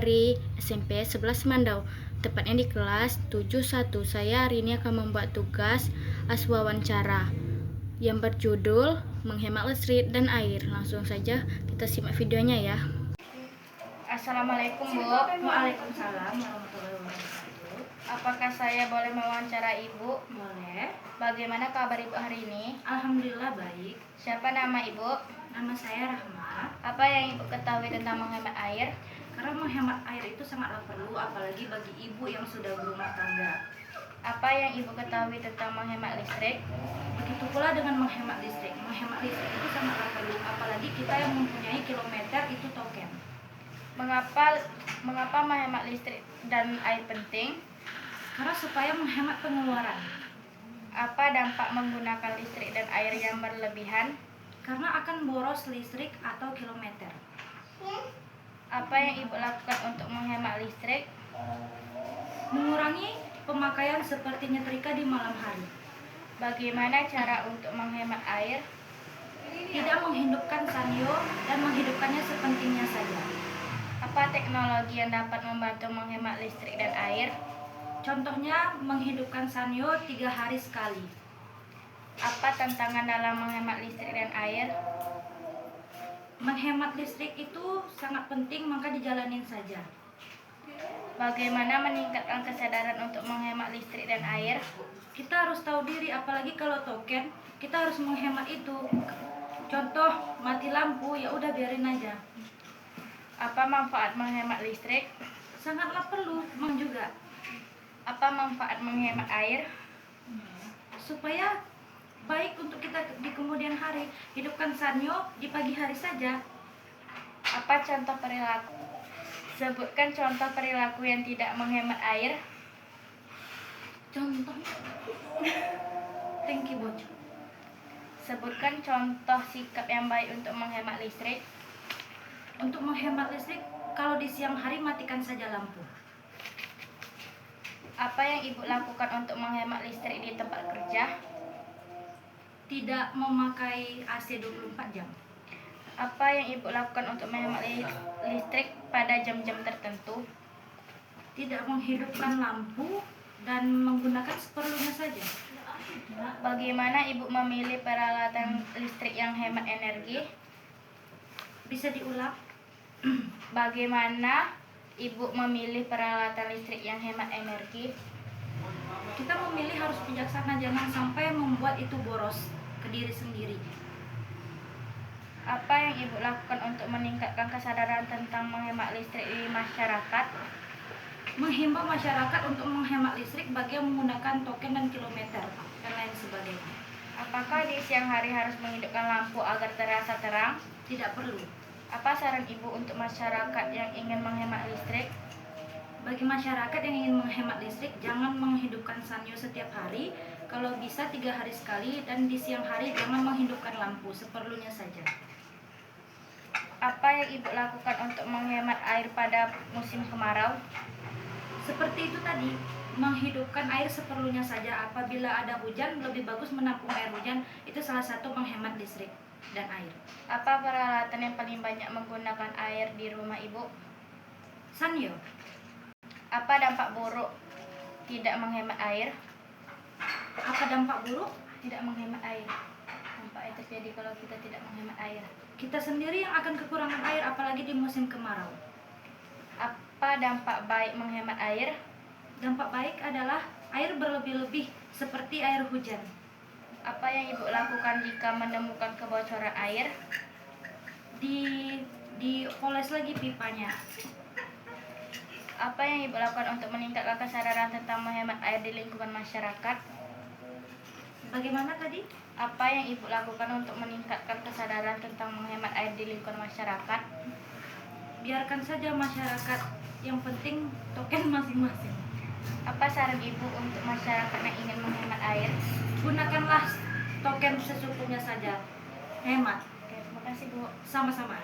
dari SMP 11 Mandau, tepatnya di kelas 71. Saya hari ini akan membuat tugas wawancara yang berjudul menghemat listrik dan air. Langsung saja kita simak videonya ya. Assalamualaikum Bu. Waalaikumsalam warahmatullahi wabarakatuh. Apakah saya boleh mewawancara Ibu? Boleh. Bagaimana kabar Ibu hari ini? Alhamdulillah baik. Siapa nama Ibu? Nama saya Rahma. Apa yang Ibu ketahui tentang menghemat air? Karena menghemat air itu sangatlah perlu, apalagi bagi ibu yang sudah berumah tangga. Apa yang Ibu ketahui tentang menghemat listrik? Begitu pula dengan menghemat listrik. Menghemat listrik itu sangatlah perlu, apalagi kita yang mempunyai kilometer itu token. Mengapa menghemat listrik dan air penting? Karena supaya menghemat pengeluaran. Apa dampak menggunakan listrik dan air yang berlebihan? Karena akan boros listrik atau kilometer. Apa yang Ibu lakukan untuk menghemat listrik? Mengurangi pemakaian seperti nyetrika di malam hari. Bagaimana cara untuk menghemat air? Tidak menghidupkan sanyo dan menghidupkannya sepentingnya saja. Apa teknologi yang dapat membantu menghemat listrik dan air? Contohnya menghidupkan sanyo 3 hari sekali. Apa tantangan dalam menghemat listrik dan air? Menghemat listrik itu sangat penting, maka dijalanin saja. Bagaimana meningkatkan kesadaran untuk menghemat listrik dan air? Kita harus tahu diri, apalagi kalau token, kita harus menghemat itu. Contoh, mati lampu, ya udah biarin aja. Apa manfaat menghemat listrik? Sangatlah perlu, memang juga. Apa manfaat menghemat air? Supaya baik untuk kita di kemudian hari. Hidupkan sanyo di pagi hari saja. Apa contoh perilaku? Sebutkan contoh perilaku yang tidak menghemat air. Contohnya, thank you bocor. Sebutkan contoh sikap yang baik untuk menghemat listrik. Untuk menghemat listrik, kalau di siang hari matikan saja lampu. Apa yang Ibu lakukan untuk menghemat listrik di tempat kerja? Tidak memakai AC 24 jam. Apa yang Ibu lakukan untuk menghemat listrik pada jam-jam tertentu? Tidak menghidupkan lampu dan menggunakan seperlunya saja. Bagaimana Ibu memilih peralatan listrik yang hemat energi? Bisa diulang? Bagaimana Ibu memilih peralatan listrik yang hemat energi? Kita memilih harus bijaksana, jangan sampai membuat itu boros ke diri sendiri. Apa yang Ibu lakukan untuk meningkatkan kesadaran tentang menghemat listrik di masyarakat? Menghimbau masyarakat untuk menghemat listrik bagi yang menggunakan token dan kilometer dan lain sebagainya. Apakah di siang hari harus menghidupkan lampu agar terasa terang? Tidak perlu. Apa saran Ibu untuk masyarakat yang ingin menghemat listrik? Bagi masyarakat yang ingin menghemat listrik, jangan menghidupkan sanyo setiap hari. Kalau bisa 3 hari sekali, dan di siang hari jangan menghidupkan lampu, seperlunya saja. Apa yang Ibu lakukan untuk menghemat air pada musim kemarau? Seperti itu tadi, menghidupkan air seperlunya saja. Apabila ada hujan, lebih bagus menampung air hujan. Itu salah satu menghemat listrik dan air. Apa peralatan yang paling banyak menggunakan air di rumah Ibu? Sanyo. Apa dampak buruk tidak menghemat air? Apa dampak buruk? Tidak menghemat air. Dampak yang terjadi kalau kita tidak menghemat air. Kita sendiri yang akan kekurangan air, apalagi di musim kemarau. Apa dampak baik menghemat air? Dampak baik adalah air berlebih-lebih seperti air hujan. Apa yang Ibu lakukan jika menemukan kebocoran air? Dipoles lagi pipanya. Apa yang Ibu lakukan untuk meningkatkan kesadaran tentang menghemat air di lingkungan masyarakat? Bagaimana tadi? Apa yang Ibu lakukan untuk meningkatkan kesadaran tentang menghemat air di lingkungan masyarakat? Biarkan saja masyarakat, yang penting token masing-masing. Apa saran Ibu untuk masyarakat yang ingin menghemat air? Gunakanlah token secukupnya saja. Hemat. Oke, terima kasih Bu. Sama-sama.